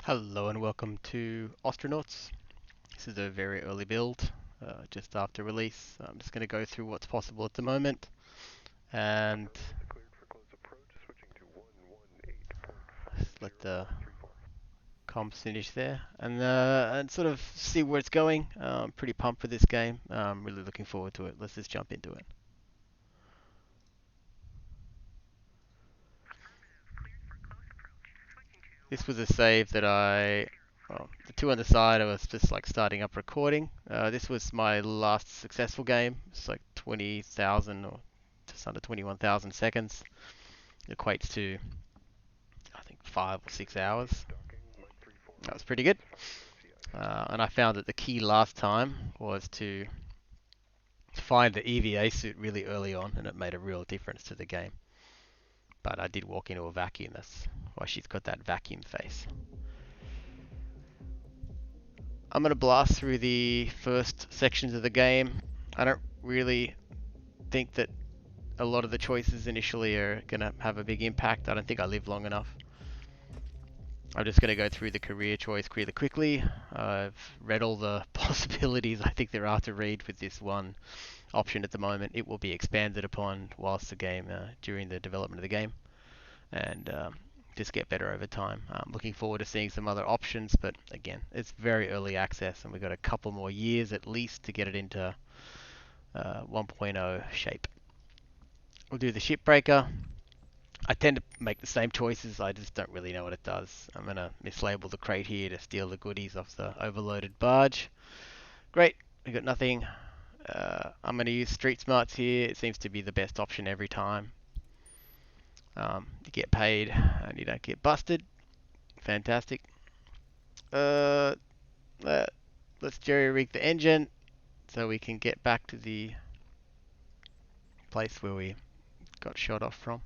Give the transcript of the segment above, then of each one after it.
Hello and welcome to Ostranauts. This is a very early build, just after release. I'm just going to go through what's possible at the moment and just let the comms finish there and sort of see where it's going. I'm pretty pumped for this game. I'm really looking forward to it. Let's just jump into it. This was a save that well, the two on the side, I was just like starting up recording. This was my last successful game. It's like 20,000 or just under 21,000 seconds. It equates to, I think, 5 or 6 hours. That was pretty good. And I found that the key last time was to find the EVA suit really early on, and it made a real difference to the game. But I did walk into a vacuum. That's why she's got that vacuum face. I'm going to blast through the first sections of the game. I don't really think that a lot of the choices initially are going to have a big impact. I don't think I live long enough. I'm just going to go through the career choice really quickly. I've read all the possibilities I think there are to read with this one option at the moment. It will be expanded upon whilst the game, during the development of the game, and just get better over time. I'm looking forward to seeing some other options, but again, it's very early access, and we've got a couple more years at least to get it into 1.0 shape. We'll do the shipbreaker. I tend to make the same choices, I just don't really know what it does. I'm going to mislabel the crate here to steal the goodies off the overloaded barge. Great, we got nothing. I'm going to use street smarts here. It seems to be the best option every time. You get paid and you don't get busted. Fantastic. Let's jerry rig the engine so we can get back to the place where we got shot off from.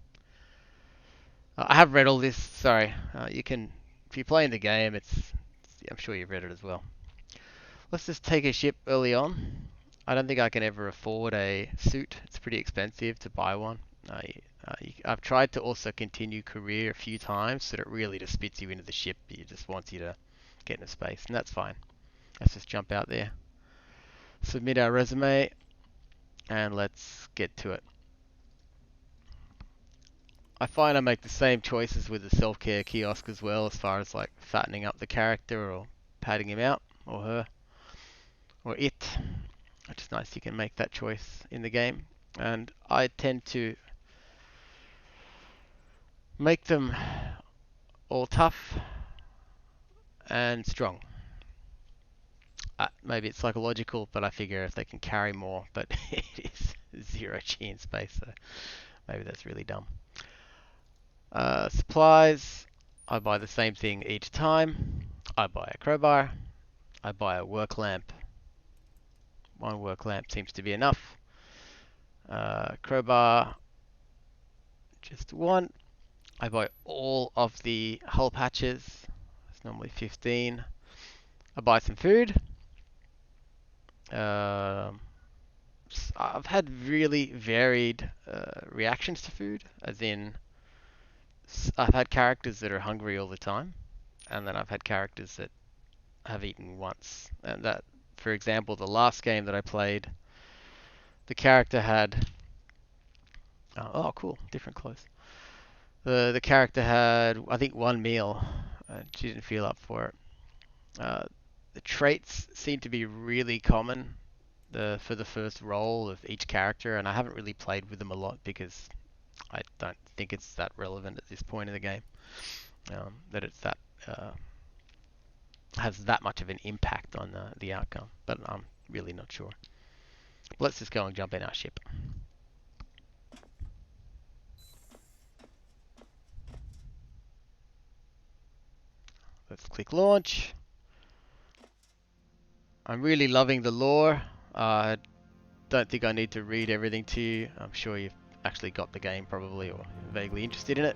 I have read all this. Sorry, you can, if you're playing the game, I'm sure you've read it as well. Let's just take a ship early on. I don't think I can ever afford a suit. It's pretty expensive to buy one. I've tried to also continue career a few times, so that it really just spits you into the ship. It just wants you to get into space, and that's fine. Let's just jump out there, submit our resume, and let's get to it. I find I make the same choices with the self-care kiosk as well, as far as like fattening up the character or padding him out, or her, or it. Which is nice, you can make that choice in the game. And I tend to make them all tough and strong. Maybe it's psychological, but I figure if they can carry more, but it is zero G in space, so maybe that's really dumb. Supplies, I buy the same thing each time. I buy a crowbar. I buy a work lamp. One work lamp seems to be enough. Crowbar, just one. I buy all of the hull patches. It's normally 15. I buy some food. I've had really varied reactions to food, as in I've had characters that are hungry all the time, and then I've had characters that have eaten once. And that, for example, the last game that I played, the character had oh cool, different clothes. The character had, I think, one meal, and she didn't feel up for it. The traits seem to be really common for the first role of each character, and I haven't really played with them a lot because I don't think it's that relevant at this point in the game. That it's that has that much of an impact on the outcome, but I'm really not sure. Let's just go and jump in our ship. Let's click launch. I'm really loving the lore. I don't think I need to read everything to you. I'm sure you've actually got the game probably, or vaguely interested in it.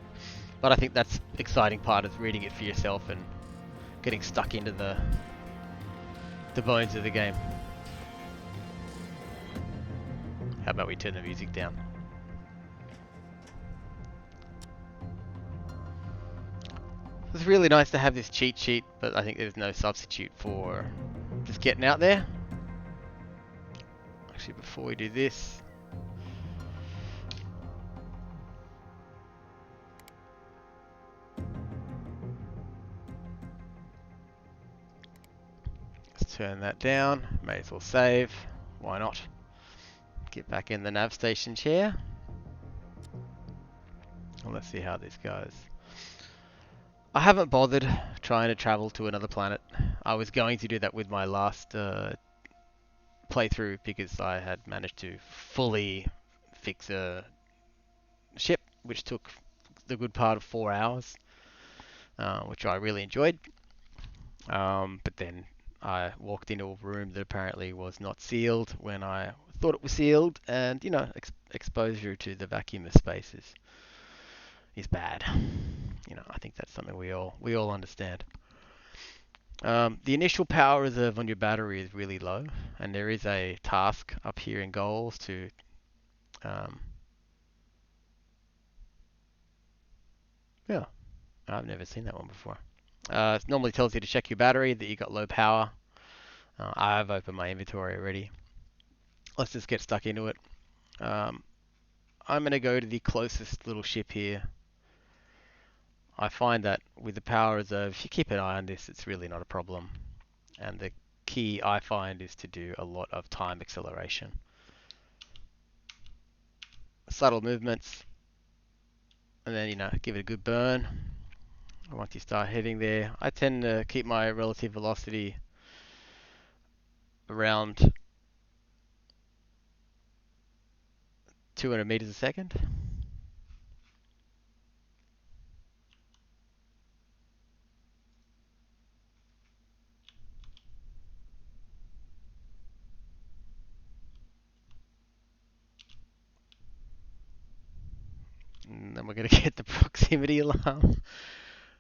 But I think that's the exciting part, is reading it for yourself and getting stuck into the bones of the game. How about we turn the music down? It's really nice to have this cheat sheet, but I think there's no substitute for just getting out there. Actually, before we do this, let's turn that down. May as well save. Why not? Get back in the nav station chair. Well, let's see how this goes. I haven't bothered trying to travel to another planet. I was going to do that with my last playthrough because I had managed to fully fix a ship, which took the good part of 4 hours, which I really enjoyed. But then I walked into a room that apparently was not sealed when I thought it was sealed, and exposure to the vacuum of space is bad. I think that's something we all understand. The initial power reserve on your battery is really low, and there is a task up here in goals to yeah, I've never seen that one before. It normally tells you to check your battery that you got low power. I've opened my inventory already. Let's just get stuck into it. Um, I'm gonna go to the closest little ship here. I find that with the power reserve, if you keep an eye on this, it's really not a problem. And the key I find is to do a lot of time acceleration. Subtle movements, and then give it a good burn. Once you start heading there, I tend to keep my relative velocity around 200 meters a second. And then we're going to get the proximity alarm,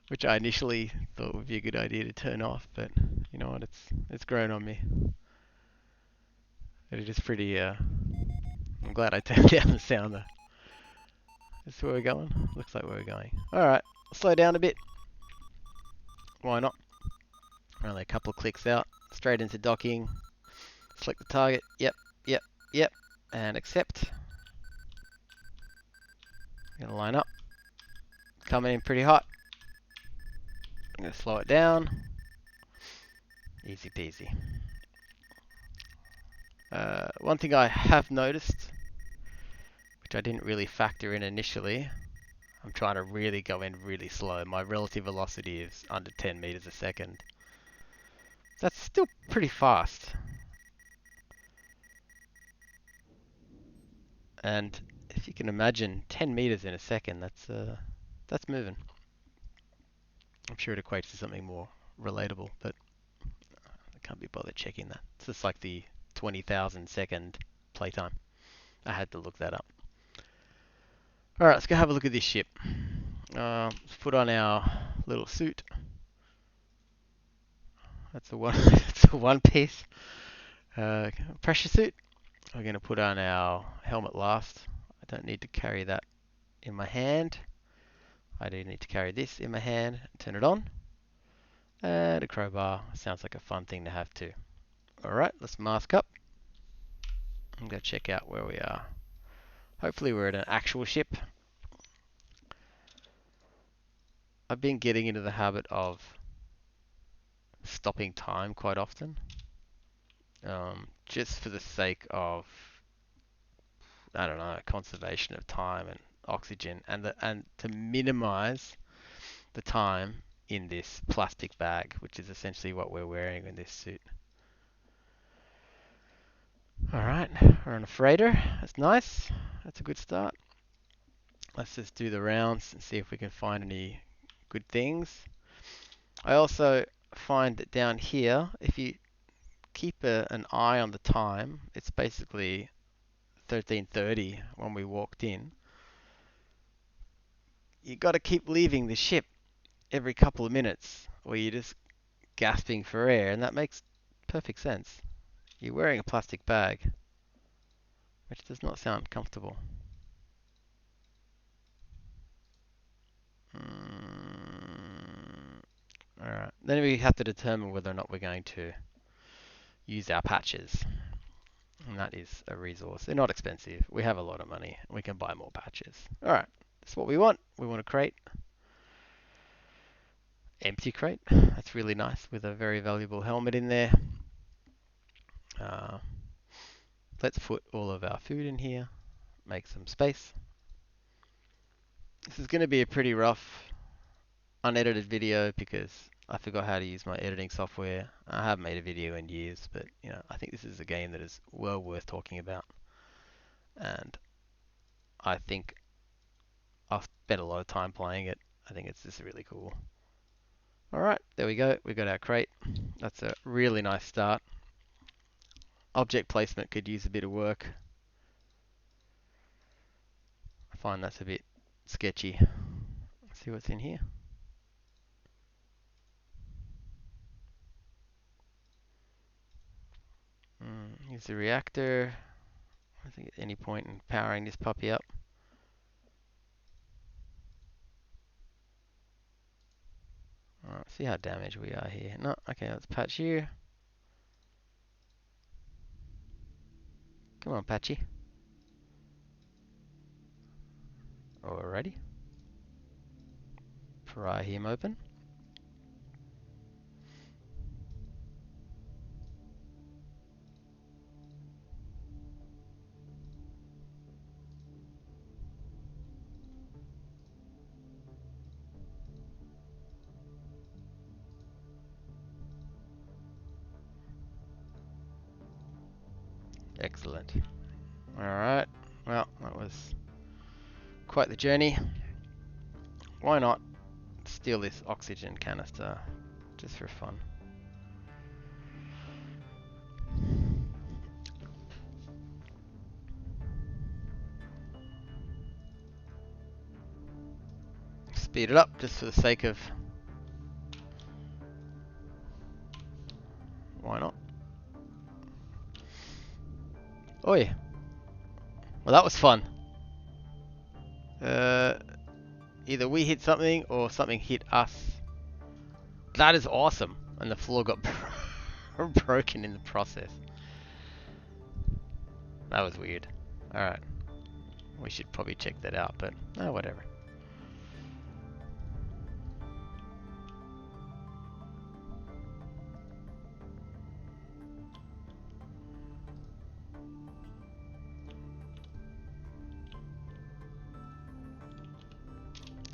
which I initially thought would be a good idea to turn off, but you know what, it's grown on me. It is pretty, I'm glad I turned down the sound though. Is this where we're going? Looks like where we're going. Alright, slow down a bit. Why not? We're only a couple of clicks out. Straight into docking. Select the target. Yep, yep, yep. And accept. Gonna line up. Coming in pretty hot. I'm gonna slow it down. Easy peasy. One thing I have noticed, which I didn't really factor in initially, I'm trying to really go in really slow. My relative velocity is under 10 meters a second. That's still pretty fast. And if you can imagine 10 meters in a second, that's moving. I'm sure it equates to something more relatable, but I can't be bothered checking that. It's just like the 20,000 second playtime. I had to look that up. Alright, let's go have a look at this ship. Let's put on our little suit. That's a one, that's a one piece pressure suit. We're going to put on our helmet last. I don't need to carry that in my hand. I do need to carry this in my hand and turn it on. And a crowbar. Sounds like a fun thing to have too. Alright, let's mask up. I'm going to check out where we are. Hopefully we're at an actual ship. I've been getting into the habit of stopping time quite often. Just for the sake of, I don't know, conservation of time and oxygen, and to minimize the time in this plastic bag, which is essentially what we're wearing in this suit. Alright, we're on a freighter. That's nice. That's a good start. Let's just do the rounds and see if we can find any good things. I also find that down here, if you keep an eye on the time, it's basically 13:30 when we walked in. You got to keep leaving the ship every couple of minutes, or you're just gasping for air, and that makes perfect sense. You're wearing a plastic bag, which does not sound comfortable. Alright, then we have to determine whether or not we're going to use our patches. And that is a resource. They're not expensive. We have a lot of money. We can buy more patches. Alright, that's what we want. We want a crate. Empty crate. That's really nice with a very valuable helmet in there. Let's put all of our food in here. Make some space. This is going to be a pretty rough, unedited video because I forgot how to use my editing software. I haven't made a video in years, but I think this is a game that is well worth talking about. And I think I've spent a lot of time playing it. I think it's just really cool. Alright, there we go. We got our crate. That's a really nice start. Object placement could use a bit of work. I find that's a bit sketchy. Let's see what's in here. Here's the reactor. I think at any point in powering this puppy up. Alright, see how damaged we are here. No, okay, let's patch you. Come on, Patchy. Alrighty. Pry him open. Excellent. Alright, well, that was quite the journey. Why not steal this oxygen canister just for fun? Speed it up just for the sake of... Why not? Oh yeah. Well, that was fun. Either we hit something or something hit us. That is awesome. And the floor got broken in the process. That was weird. Alright. We should probably check that out, but whatever.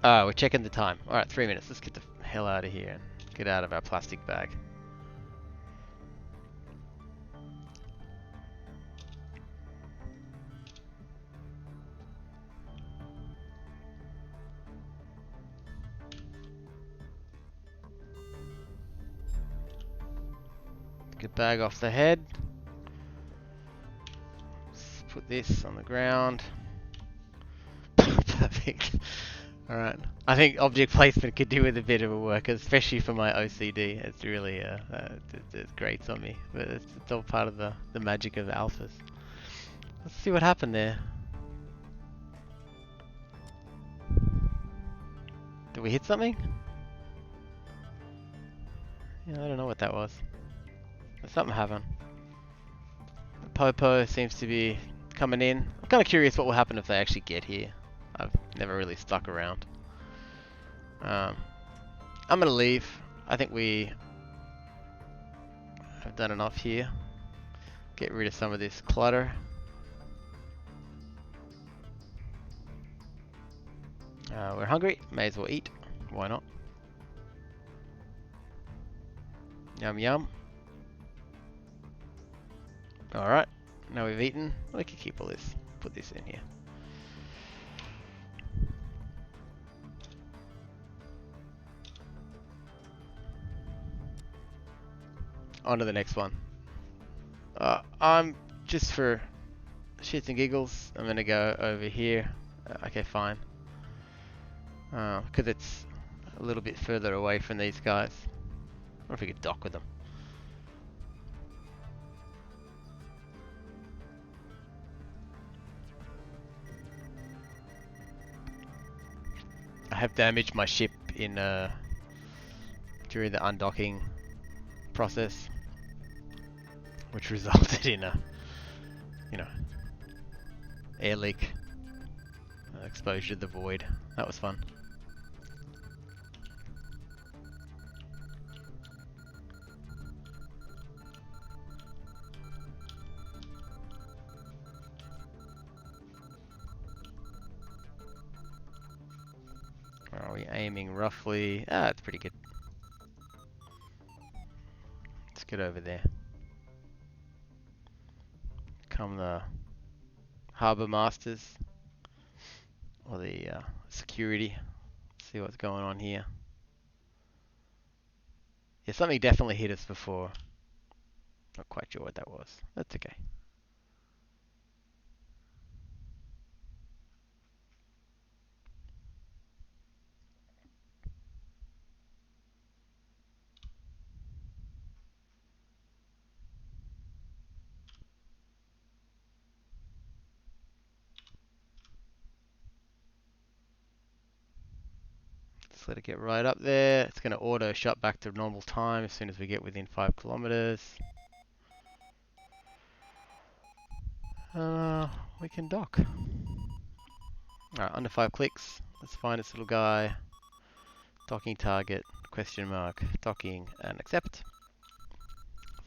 We're checking the time. Alright, 3 minutes. Let's get the hell out of here and get out of our plastic bag. Get bag off the head. Let's put this on the ground. Perfect. Alright. I think object placement could do with a bit of a work, especially for my OCD. It's really, it grates on me. But it's all part of the magic of alphas. Let's see what happened there. Did we hit something? Yeah, I don't know what that was. But something happened. The Popo seems to be coming in. I'm kind of curious what will happen if they actually get here. I've never really stuck around. I'm gonna leave. I think we have done enough here. Get rid of some of this clutter. We're hungry. May as well eat. Why not? Yum yum. Alright. Now we've eaten. We can keep all this. Put this in here. On to the next one. I'm just for shits and giggles. I'm gonna go over here. Okay, fine. Because it's a little bit further away from these guys. I wonder if we could dock with them. I have damaged my ship in during the undocking process, which resulted in a, you know, air leak, exposure to the void. That was fun. Are we aiming roughly? Ah, it's pretty good. Let's get over there. Come the harbour masters or the security. See what's going on here. Yeah, something definitely hit us before. Not quite sure what that was. That's okay. Just let it get right up there. It's going to auto shut back to normal time as soon as we get within 5 kilometers. We can dock. Alright, under 5 clicks. Let's find this little guy. Docking target, question mark, docking, and accept.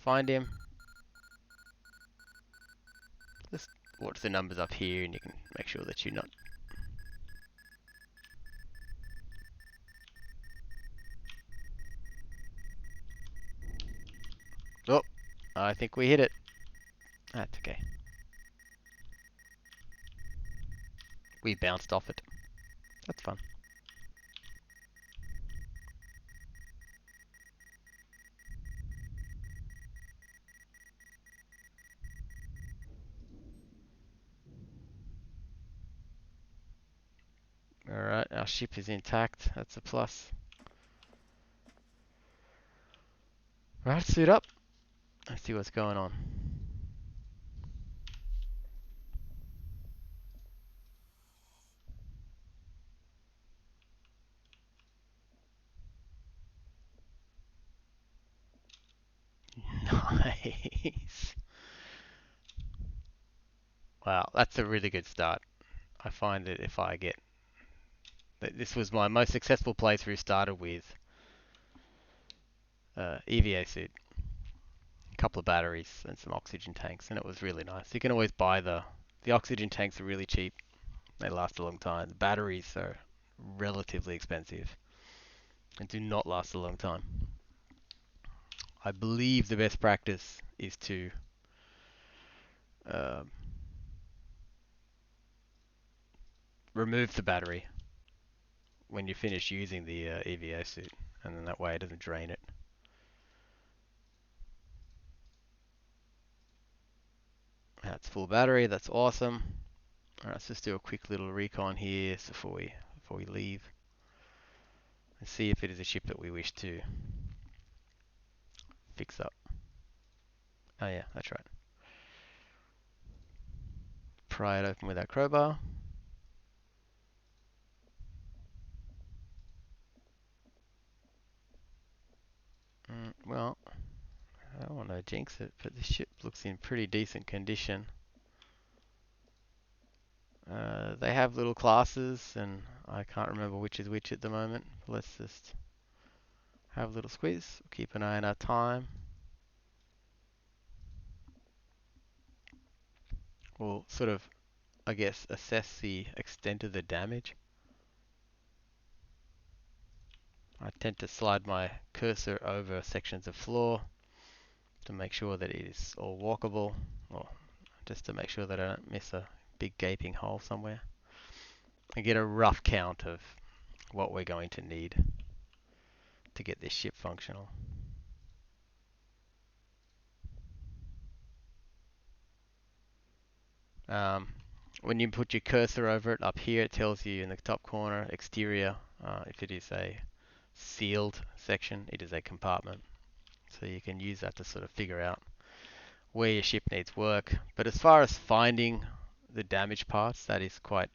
Find him. Just watch the numbers up here and you can make sure that you're not... Oh, I think we hit it. That's okay. We bounced off it. That's fun. Alright, our ship is intact. That's a plus. Right, suit up. Let's see what's going on. Nice. Wow, that's a really good start. I find that if I get... This was my most successful playthrough started with EVA suit, a couple of batteries and some oxygen tanks, and it was really nice. You can always buy the oxygen tanks are really cheap. They last a long time. The batteries are relatively expensive and do not last a long time. I believe the best practice is to remove the battery when you finish using the EVA suit, and then that way it doesn't drain it. That's full battery. That's awesome. Alright, let's just do a quick little recon here before we leave and see if it is a ship that we wish to fix up. Oh yeah, that's right. Pry it open with our crowbar. Well, I don't want to jinx it, but the ship looks in pretty decent condition. They have little classes, and I can't remember which is which at the moment. Let's just have a little squeeze. Keep an eye on our time. We'll sort of, I guess, assess the extent of the damage. I tend to slide my cursor over sections of floor to make sure that it is all walkable, or just to make sure that I don't miss a big gaping hole somewhere. And get a rough count of what we're going to need to get this ship functional. When you put your cursor over it, up here it tells you in the top corner, exterior. If it is a sealed section, it is a compartment. So you can use that to sort of figure out where your ship needs work. But as far as finding the damaged parts, that is quite,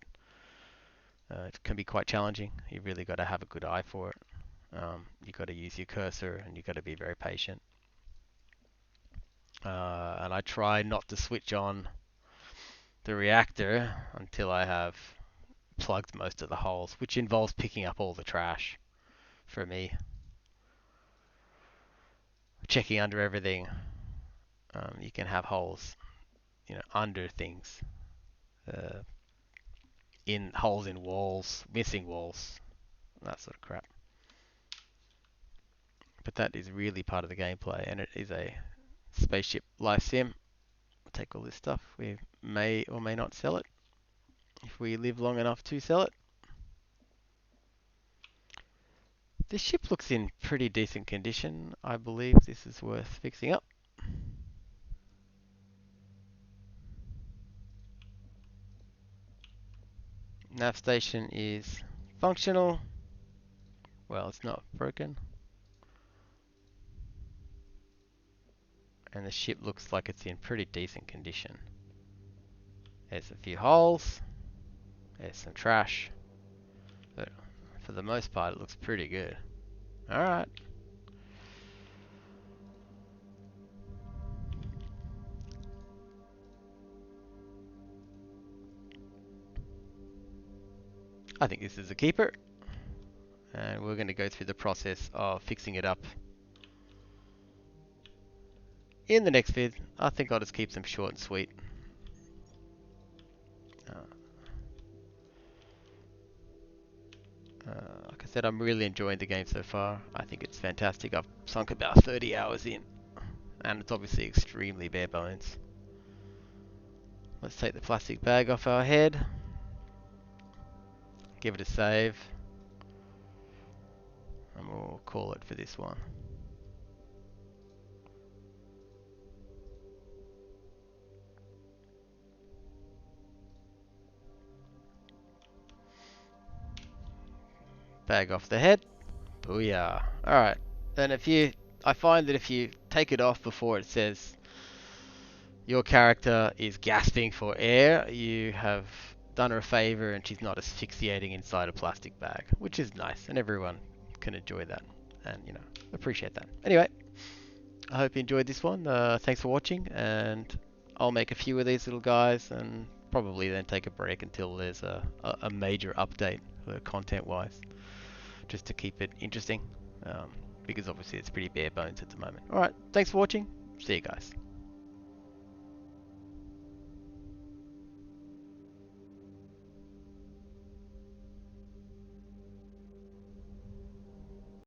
it can be quite challenging. You've really got to have a good eye for it. You got to use your cursor and you got to be very patient. And I try not to switch on the reactor until I have plugged most of the holes, which involves picking up all the trash for me, checking under everything. You can have holes, under things, uh, in holes in walls, missing walls, that sort of crap. But that is really part of the gameplay, and it is a spaceship life sim. We'll take all this stuff. We may or may not sell it if we live long enough to sell it. This ship looks in pretty decent condition. I believe this is worth fixing up. Nav station is functional. Well, it's not broken. And the ship looks like it's in pretty decent condition. There's a few holes. There's some trash. But for the most part, it looks pretty good. Alright. I think this is a keeper. And we're going to go through the process of fixing it up in the next vid. I think I'll just keep them short and sweet. Like I said, I'm really enjoying the game so far. I think it's fantastic. I've sunk about 30 hours in, and it's obviously extremely bare bones. Let's take the plastic bag off our head. Give it a save. And we'll call it for this one. Bag off the head. Booyah. Alright. Then I find that if you take it off before it says your character is gasping for air, you have done her a favor and she's not asphyxiating inside a plastic bag, which is nice, and everyone can enjoy that and, appreciate that. Anyway, I hope you enjoyed this one. Thanks for watching, and I'll make a few of these little guys and probably then take a break until there's a major update content-wise, just to keep it interesting, because obviously it's pretty bare bones at the moment. Alright, thanks for watching. See you guys.